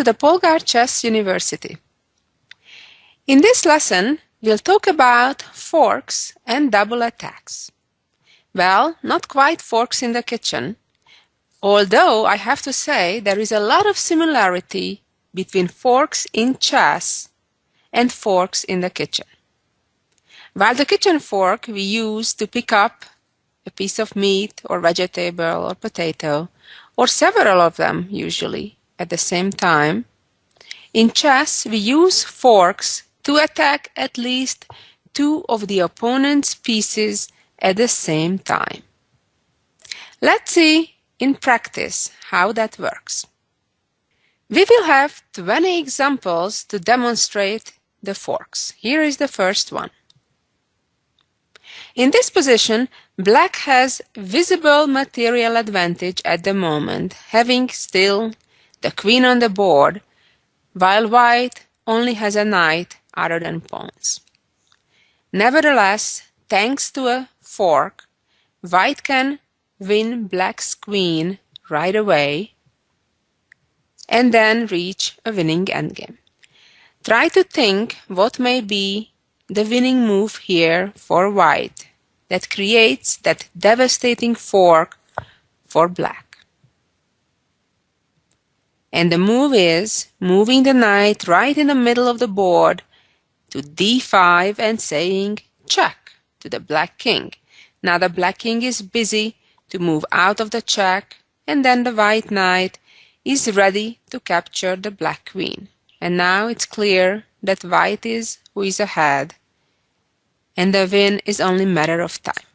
to the Polgar Chess University. In this lesson, we'll talk about forks and double attacks. Well, not quite forks in the kitchen, although I have to say there is a lot of similarity between forks in chess and forks in the kitchen. While the kitchen fork we use to pick up a piece of meat or vegetable or potato, or several of them usually at the same time, in chess we use forks to attack at least two of the opponent's pieces at the same time. Let's see in practice how that works. We will have 20 examples to demonstrate the forks. Here is the first one. In this position, black has visible material advantage at the moment, having still the queen on the board, while white only has a knight other than pawns. Nevertheless, thanks to a fork, white can win black's queen right away and then reach a winning endgame. Try to think what may be the winning move here for white that creates that devastating fork for black. And the move is moving the knight right in the middle of the board to d5 and saying check to the black king. Now the black king is busy to move out of the check, and then the white knight is ready to capture the black queen. And now it's clear that white is who is ahead, and the win is only a matter of time.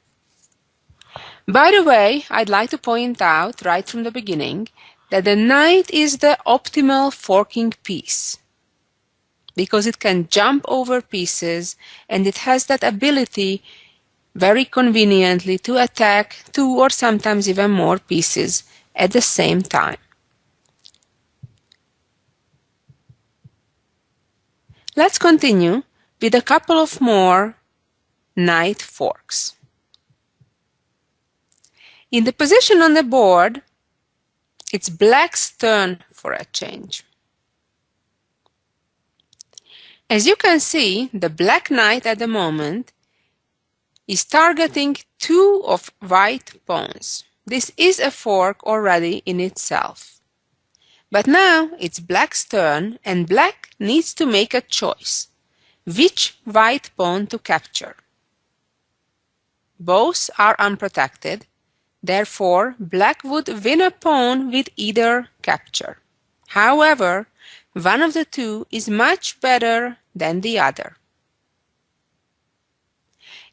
By the way, I'd like to point out right from the beginning that the knight is the optimal forking piece, because it can jump over pieces and it has that ability very conveniently to attack two or sometimes even more pieces at the same time. Let's continue with a couple of more knight forks. In the position on the board, it's black's turn for a change. As you can see, the black knight at the moment is targeting two of white pawns. This is a fork already in itself. But now it's black's turn, and black needs to make a choice. Which white pawn to capture? Both are unprotected, therefore black would win a pawn with either capture. However, one of the two is much better than the other.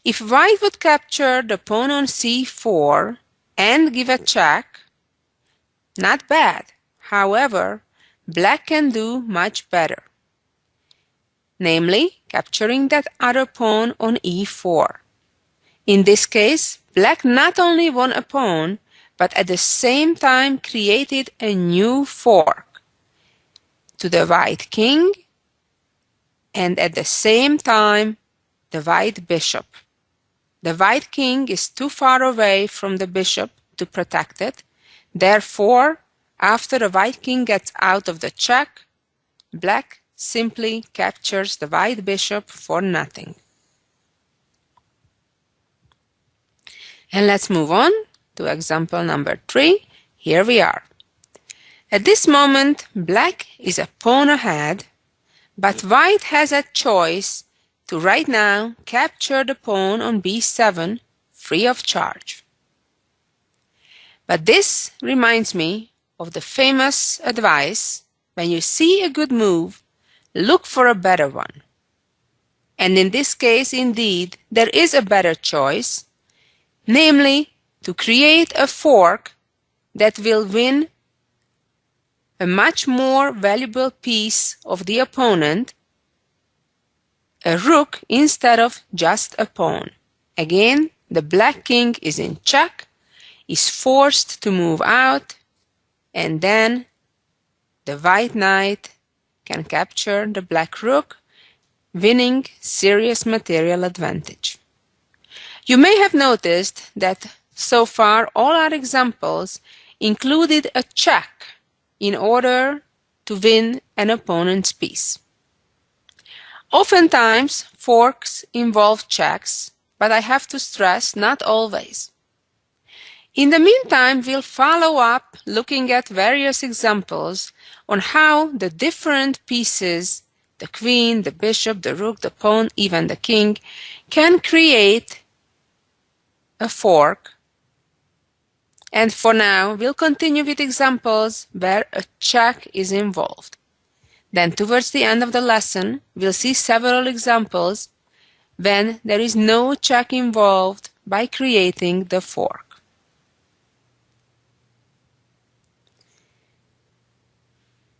If white would capture the pawn on c4 and give a check, not bad. However, black can do much better, namely capturing that other pawn on e4. In this case, black not only won a pawn, but at the same time created a new fork to the white king, and at the same time the white bishop. The white king is too far away from the bishop to protect it. Therefore, after the white king gets out of the check, black simply captures the white bishop for nothing. And let's move on to example number 3. Here we are. At this moment, black is a pawn ahead, but white has a choice to right now capture the pawn on b7 free of charge. But this reminds me of the famous advice: when you see a good move, look for a better one. And in this case, indeed, there is a better choice, namely to create a fork that will win a much more valuable piece of the opponent, a rook instead of just a pawn. Again, the black king is in check, is forced to move out, and then the white knight can capture the black rook, winning serious material advantage. You may have noticed that so far all our examples included a check in order to win an opponent's piece. Oftentimes, forks involve checks, but I have to stress, not always. In the meantime, we'll follow up looking at various examples on how the different pieces, the queen, the bishop, the rook, the pawn, even the king, can create a fork. And for now, we'll continue with examples where a check is involved. Then towards the end of the lesson, we'll see several examples when there is no check involved by creating the fork.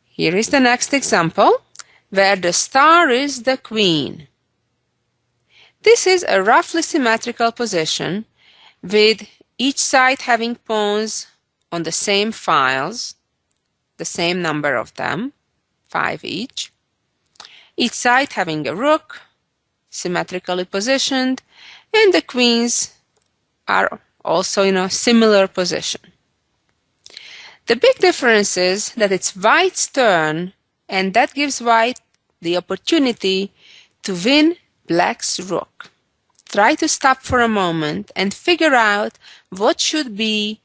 Here is the next example, where the star is the queen. This is a roughly symmetrical position, with each side having pawns on the same files, the same number of them, 5 each. Each side having a rook, symmetrically positioned, and the queens are also in a similar position. The big difference is that it's white's turn, and that gives white the opportunity to win black's rook. Try to stop for a moment and figure out what should be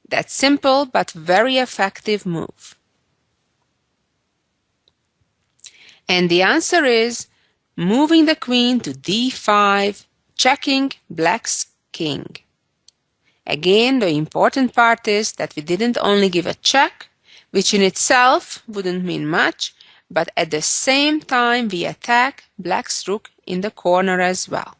that simple but very effective move. And the answer is moving the queen to d5, checking black's king. Again, the important part is that we didn't only give a check, which in itself wouldn't mean much, but at the same time we attack black's rook in the corner as well.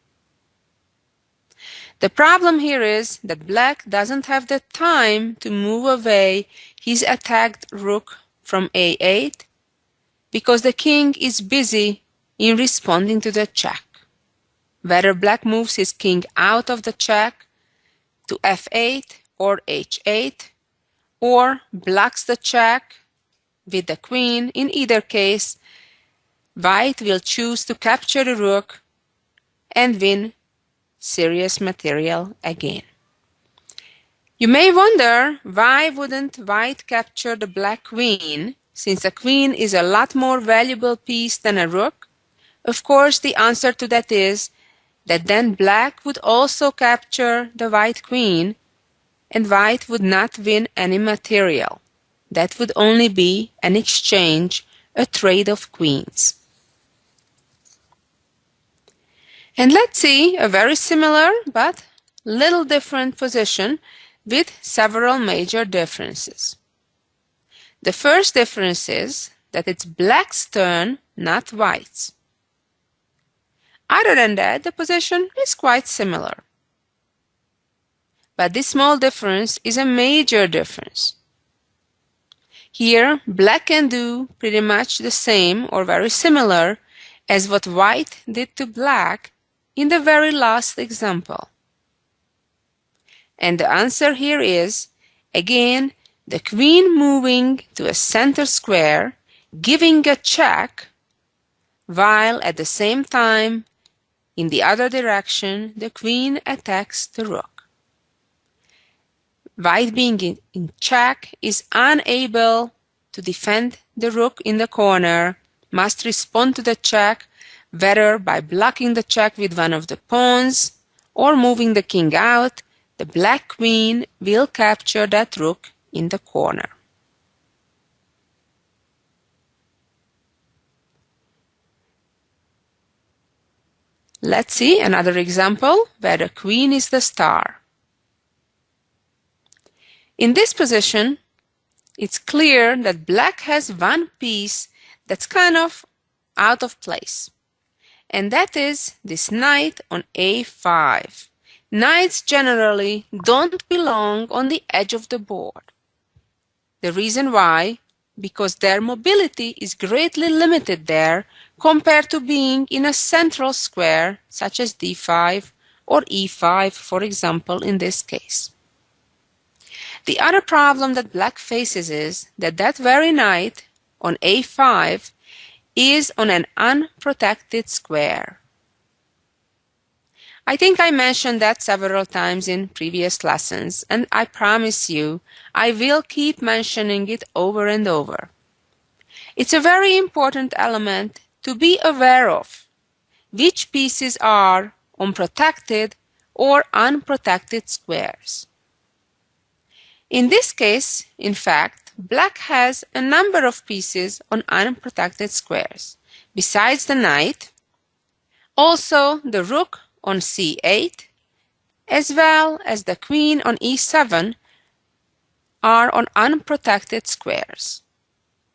The problem here is that black doesn't have the time to move away his attacked rook from a8 because the king is busy in responding to the check. Whether black moves his king out of the check to f8 or h8, or blocks the check with the queen, in either case, white will choose to capture the rook and win serious material again. You may wonder, why wouldn't white capture the black queen, since a queen is a lot more valuable piece than a rook? Of course, the answer to that is that then black would also capture the white queen, and white would not win any material. That would only be an exchange, a trade of queens. And let's see a very similar but little different position with several major differences. The first difference is that it's black's turn, not white's. Other than that, the position is quite similar. But this small difference is a major difference. Here, black can do pretty much the same or very similar as what white did to black in the very last example. And the answer here is, again, the queen moving to a center square, giving a check, while at the same time, in the other direction, the queen attacks the rook. White being in check is unable to defend the rook in the corner, must respond to the check, whether by blocking the check with one of the pawns or moving the king out. The black queen will capture that rook in the corner. Let's see another example where the queen is the star. In this position, it's clear that black has one piece that's kind of out of place, and that is this knight on a5. Knights generally don't belong on the edge of the board. The reason why? Because their mobility is greatly limited there compared to being in a central square such as d5 or e5, for example, in this case. The other problem that black faces is that that very knight on a5 is on an unprotected square. I think I mentioned that several times in previous lessons, and I promise you I will keep mentioning it over and over. It's a very important element to be aware of which pieces are on protected or unprotected squares. In this case, in fact, black has a number of pieces on unprotected squares. Besides the knight, also the rook on c8, as well as the queen on e7 are on unprotected squares,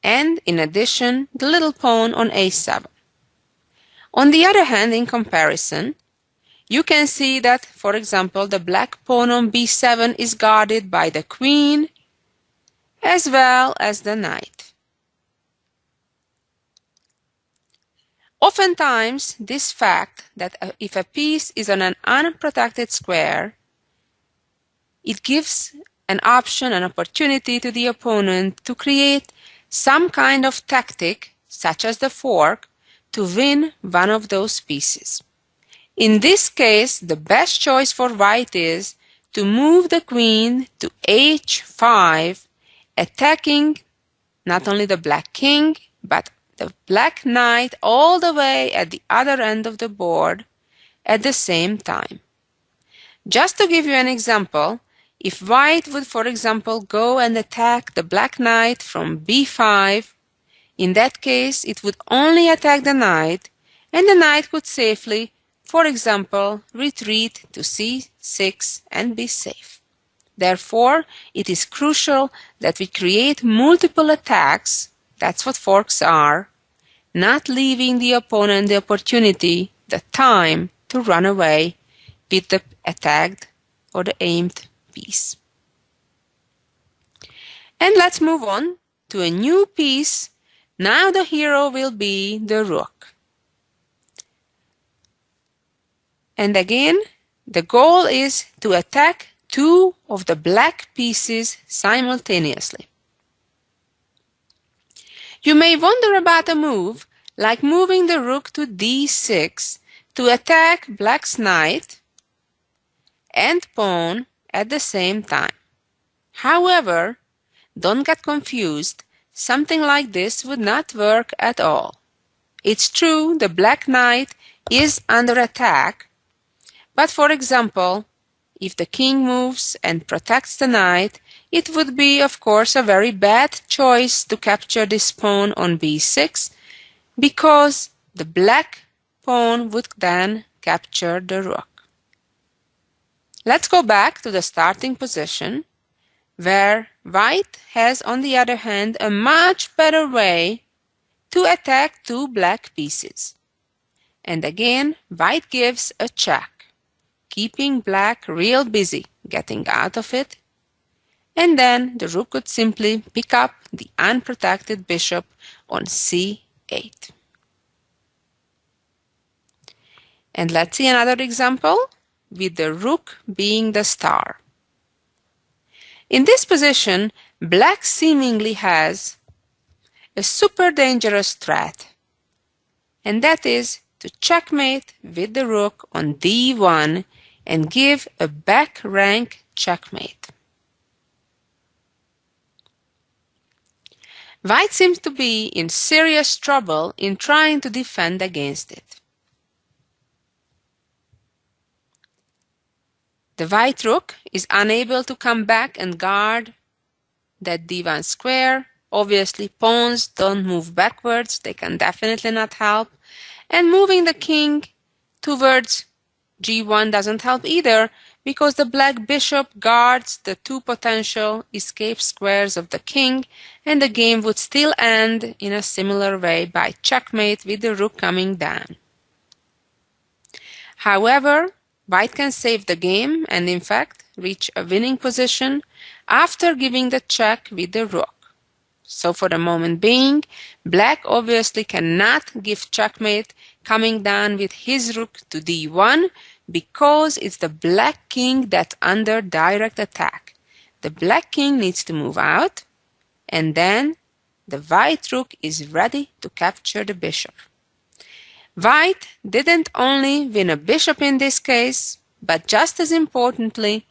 and in addition, the little pawn on a7. On the other hand, in comparison, you can see that, for example, the black pawn on b7 is guarded by the queen as well as the knight. Oftentimes, this fact that if a piece is on an unprotected square, it gives an option, an opportunity to the opponent to create some kind of tactic, such as the fork, to win one of those pieces. In this case, the best choice for white is to move the queen to h5, attacking not only the black king, but the black knight all the way at the other end of the board at the same time. Just to give you an example, if white would, for example, go and attack the black knight from b5, in that case it would only attack the knight, and the knight could safely, for example, retreat to c6 and be safe. Therefore, it is crucial that we create multiple attacks, that's what forks are, not leaving the opponent the opportunity, the time, to run away with the attacked or the aimed piece. And let's move on to a new piece. Now the hero will be the rook. And again, the goal is to attack two of the black pieces simultaneously. You may wonder about a move like moving the rook to d6 to attack black's knight and pawn at the same time. However, don't get confused, something like this would not work at all. It's true the black knight is under attack, but for example, if the king moves and protects the knight, it would be, of course, a very bad choice to capture this pawn on b6, because the black pawn would then capture the rook. Let's go back to the starting position, where white has, on the other hand, a much better way to attack two black pieces. And again, white gives a check, keeping black real busy getting out of it, and then the rook could simply pick up the unprotected bishop on c8. And let's see another example with the rook being the star. In this position, black seemingly has a super dangerous threat, and that is to checkmate with the rook on d1 and give a back rank checkmate. White seems to be in serious trouble in trying to defend against it. The white rook is unable to come back and guard that d1 square. Obviously, pawns don't move backwards, they can definitely not help. And moving the king towards g1 doesn't help either, because the black bishop guards the two potential escape squares of the king, and the game would still end in a similar way by checkmate with the rook coming down. However, white can save the game and, in fact, reach a winning position after giving the check with the rook. So for the moment being, black obviously cannot give checkmate coming down with his rook to d1, because it's the black king that's under direct attack. The black king needs to move out, and then the white rook is ready to capture the bishop. White didn't only win a bishop in this case, but just as importantly,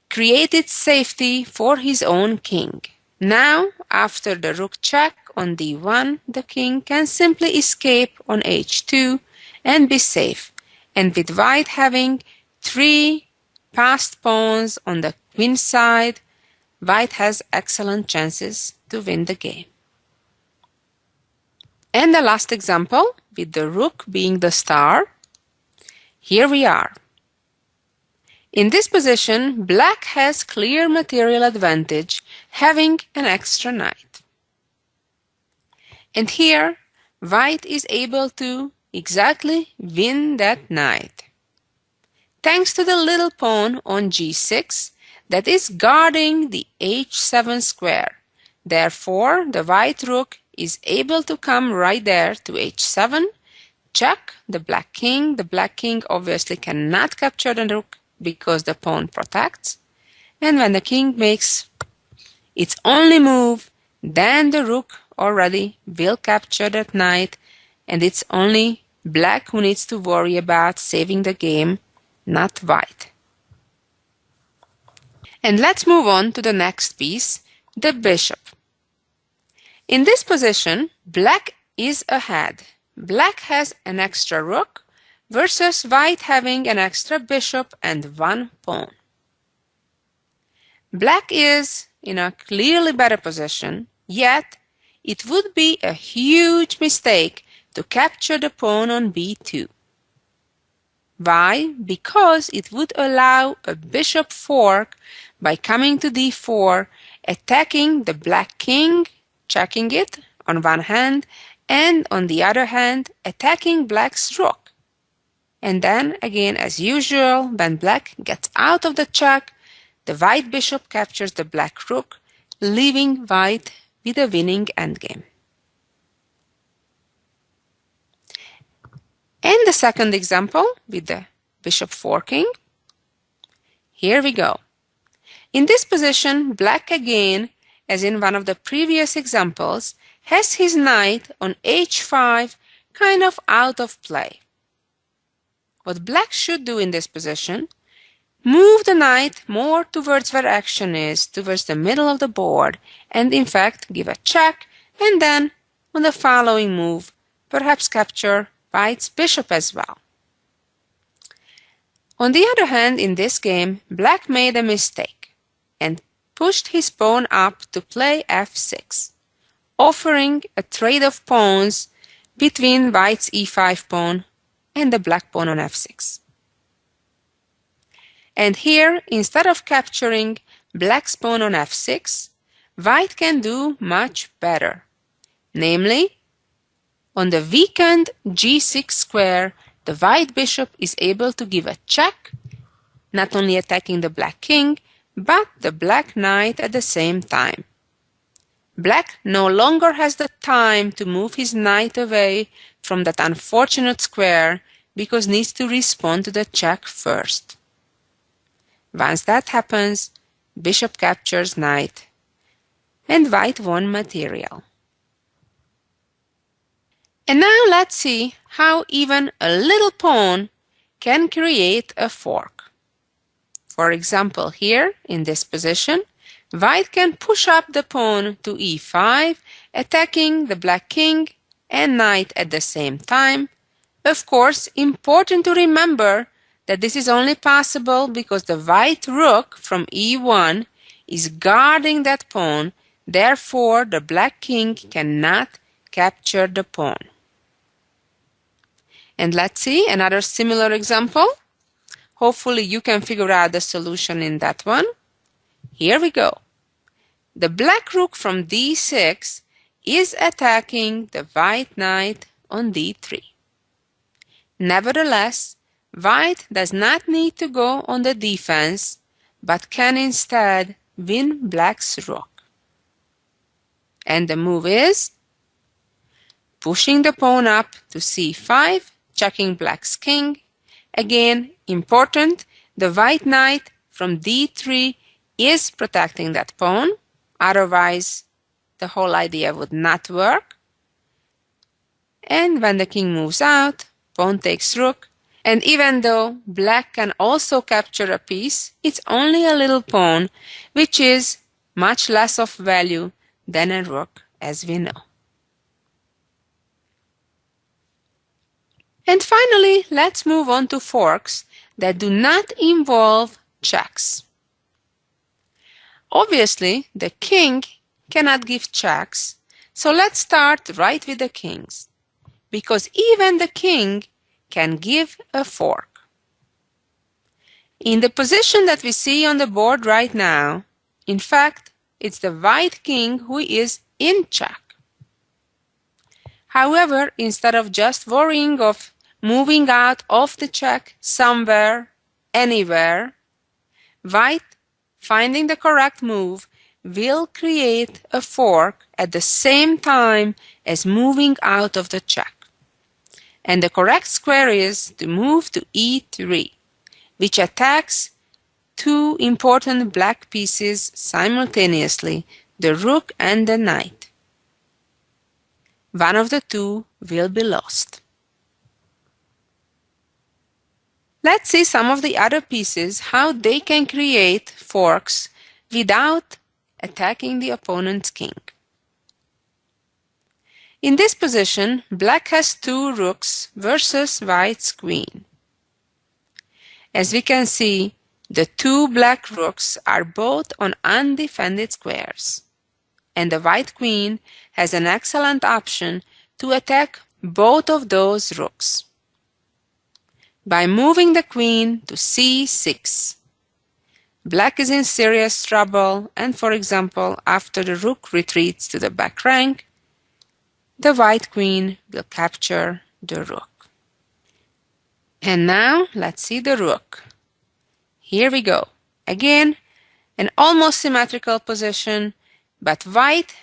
created safety for his own king. Now, after the rook check on d1, the king can simply escape on h2 and be safe. And with white having 3 passed pawns on the queen side, white has excellent chances to win the game. And the last example, with the rook being the star. Here we are. In this position, black has clear material advantage, having an extra knight. And here, white is able to exactly win that knight, thanks to the little pawn on g6 that is guarding the h7 square. Therefore, the white rook is able to come right there to h7, check the black king. The black king obviously cannot capture the rook because the pawn protects. And when the king makes its only move, then the rook already will capture that knight, and it's only black who needs to worry about saving the game, not white. And let's move on to the next piece, the bishop. In this position, black is ahead. Black has an extra rook versus white having an extra bishop and 1 pawn. Black is in a clearly better position, yet it would be a huge mistake to capture the pawn on b2. Why? Because it would allow a bishop fork by coming to d4, attacking the black king, checking it on one hand, and on the other hand, attacking black's rook. And then, again, as usual, when black gets out of the check, the white bishop captures the black rook, leaving white with a winning endgame. And the second example with the bishop forking. Here we go. In this position, black again, as in one of the previous examples, has his knight on h5 kind of out of play. What black should do in this position, move the knight more towards where action is, towards the middle of the board, and in fact give a check, and then on the following move, perhaps capture white's bishop as well. On the other hand, in this game, black made a mistake and pushed his pawn up to play f6, offering a trade of pawns between white's e5 pawn and the black pawn on f6. And here, instead of capturing black's pawn on f6, white can do much better. Namely, on the weakened g6 square, the white bishop is able to give a check, not only attacking the black king, but the black knight at the same time. Black no longer has the time to move his knight away from that unfortunate square because needs to respond to the check first. Once that happens, bishop captures knight, and white won material. And now let's see how even a little pawn can create a fork. For example, here in this position, white can push up the pawn to e5, attacking the black king and knight at the same time. Of course, important to remember that this is only possible because the white rook from e1 is guarding that pawn, therefore the black king cannot capture the pawn. And let's see another similar example. Hopefully you can figure out the solution in that one. Here we go. The black rook from d6 is attacking the white knight on d3. Nevertheless, white does not need to go on the defense, but can instead win black's rook. And the move is pushing the pawn up to c5, checking black's king. Again, important, the white knight from d3 is protecting that pawn, otherwise the whole idea would not work. And when the king moves out, pawn takes rook, and even though black can also capture a piece, it's only a little pawn, which is much less of value than a rook, as we know. And finally, let's move on to forks that do not involve checks. Obviously, the king cannot give checks, so let's start right with the kings, because even the king can give a fork. In the position that we see on the board right now, in fact, it's the white king who is in check. However, instead of just worrying of moving out of the check somewhere, anywhere, white, finding the correct move, will create a fork at the same time as moving out of the check. And the correct square is to move to E3, which attacks two important black pieces simultaneously, the rook and the knight. One of the two will be lost. Let's see some of the other pieces, how they can create forks without attacking the opponent's king. In this position, black has two rooks versus white's queen. As we can see, the two black rooks are both on undefended squares, and the white queen has an excellent option to attack both of those rooks. By moving the queen to C6, black is in serious trouble, and for example, after the rook retreats to the back rank, the white queen will capture the rook. And now let's see the rook. Here we go. Again, an almost symmetrical position, but white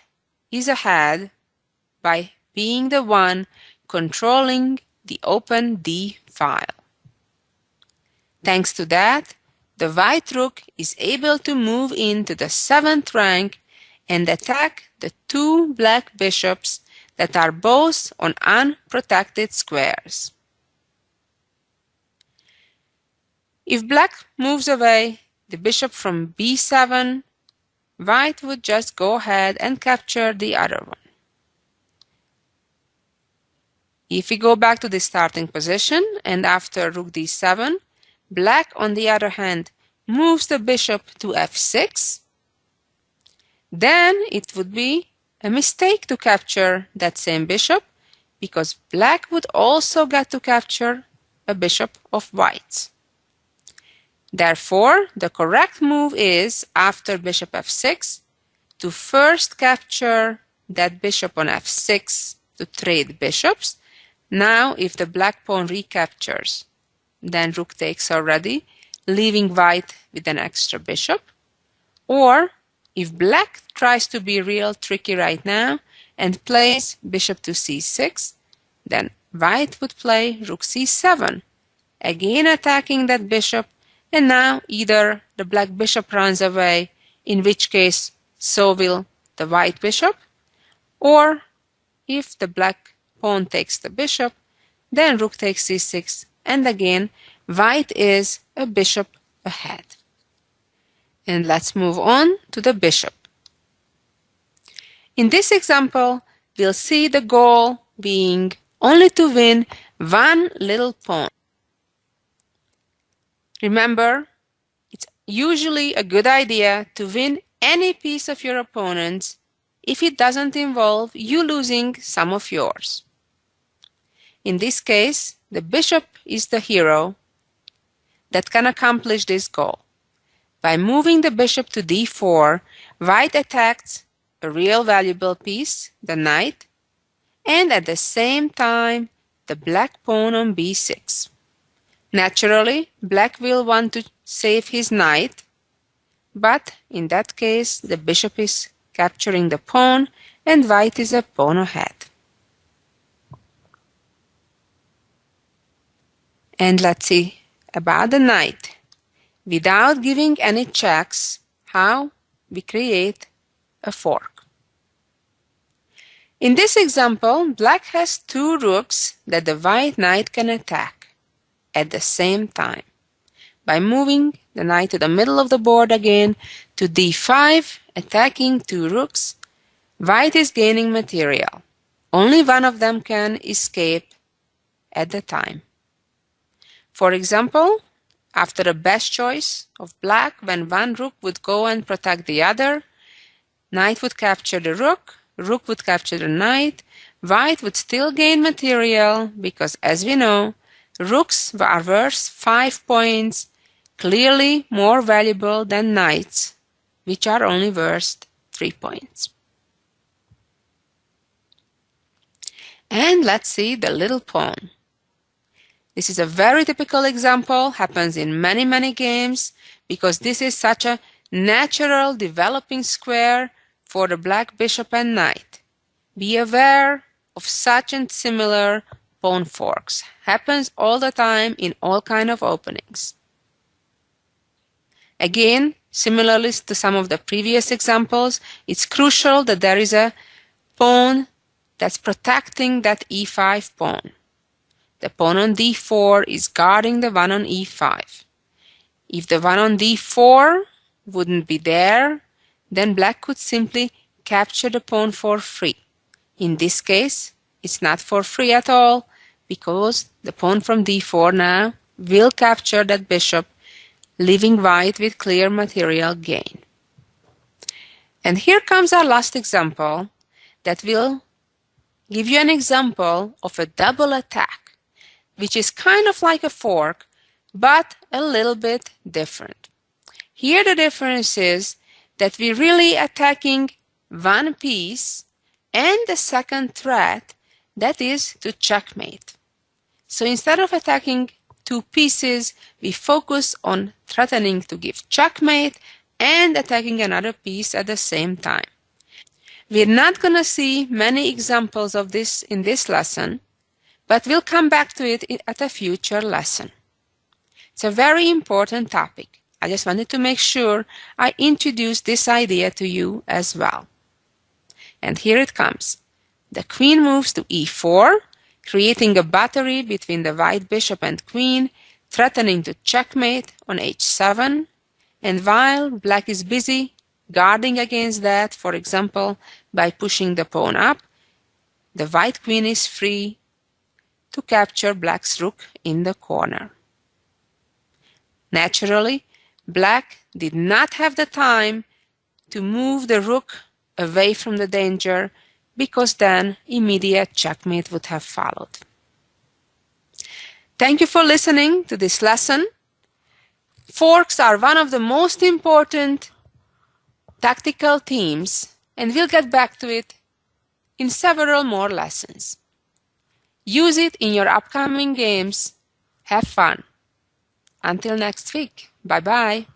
is ahead by being the one controlling the open D file. Thanks to that, the white rook is able to move into the 7th rank and attack the two black bishops that are both on unprotected squares. If black moves away the bishop from B7, white would just go ahead and capture the other one. If we go back to the starting position and after rook D7, black on the other hand moves the bishop to F6, then it would be a mistake to capture that same bishop, because black would also get to capture a bishop of white. Therefore, the correct move is, after bishop F6, to first capture that bishop on F6 to trade bishops. Now, if the black pawn recaptures, then rook takes already, leaving white with an extra bishop. Or, if black tries to be real tricky right now and plays bishop to C6, then white would play rook C7, again attacking that bishop, and now either the black bishop runs away, in which case so will the white bishop, or if the black pawn takes the bishop, then rook takes C6, and again white is a bishop ahead. And let's move on to the bishop. In this example, we'll see the goal being only to win one little pawn. Remember, it's usually a good idea to win any piece of your opponent's if it doesn't involve you losing some of yours. In this case, the bishop is the hero that can accomplish this goal. By moving the bishop to D4, white attacks a real valuable piece, the knight, and at the same time, the black pawn on B6. Naturally, black will want to save his knight, but in that case, the bishop is capturing the pawn and white is a pawn ahead. And let's see about the knight. Without giving any checks, how we create a fork. In this example, black has two rooks that the white knight can attack at the same time. By moving the knight to the middle of the board again to D5, attacking two rooks, white is gaining material. Only one of them can escape, at the time. For example, after a best choice of black, when one rook would go and protect the other, knight would capture the rook would capture the knight, white would still gain material because, as we know, rooks are worth 5 points, clearly more valuable than knights, which are only worth 3 points. And let's see the little pawn. This is a very typical example, happens in many games, because this is such a natural developing square for the black bishop and knight. Be aware of such and similar pawn forks. Happens all the time in all kind of openings. Again, similarly to some of the previous examples, it's crucial that there is a pawn that's protecting that e5 pawn. The pawn on d4 is guarding the one on e5. If the one on d4 wouldn't be there, then black could simply capture the pawn for free. In this case, it's not for free at all, because the pawn from d4 now will capture that bishop, leaving white with clear material gain. And here comes our last example that will give you an example of a double attack, which is kind of like a fork, but a little bit different. Here the difference is that we're really attacking one piece and the second threat, that is to checkmate. So instead of attacking two pieces, we focus on threatening to give checkmate and attacking another piece at the same time. We're not going to see many examples of this in this lesson, but we'll come back to it at a future lesson. It's a very important topic. I just wanted to make sure I introduced this idea to you as well. And here it comes. The queen moves to e4, creating a battery between the white bishop and queen, threatening to checkmate on h7. And while black is busy guarding against that, for example, by pushing the pawn up, the white queen is free to capture black's rook in the corner. Naturally, black did not have the time to move the rook away from the danger, because then immediate checkmate would have followed. Thank you for listening to this lesson. Forks are one of the most important tactical themes, and we'll get back to it in several more lessons. Use it in your upcoming games. Have fun. Until next week. Bye-bye.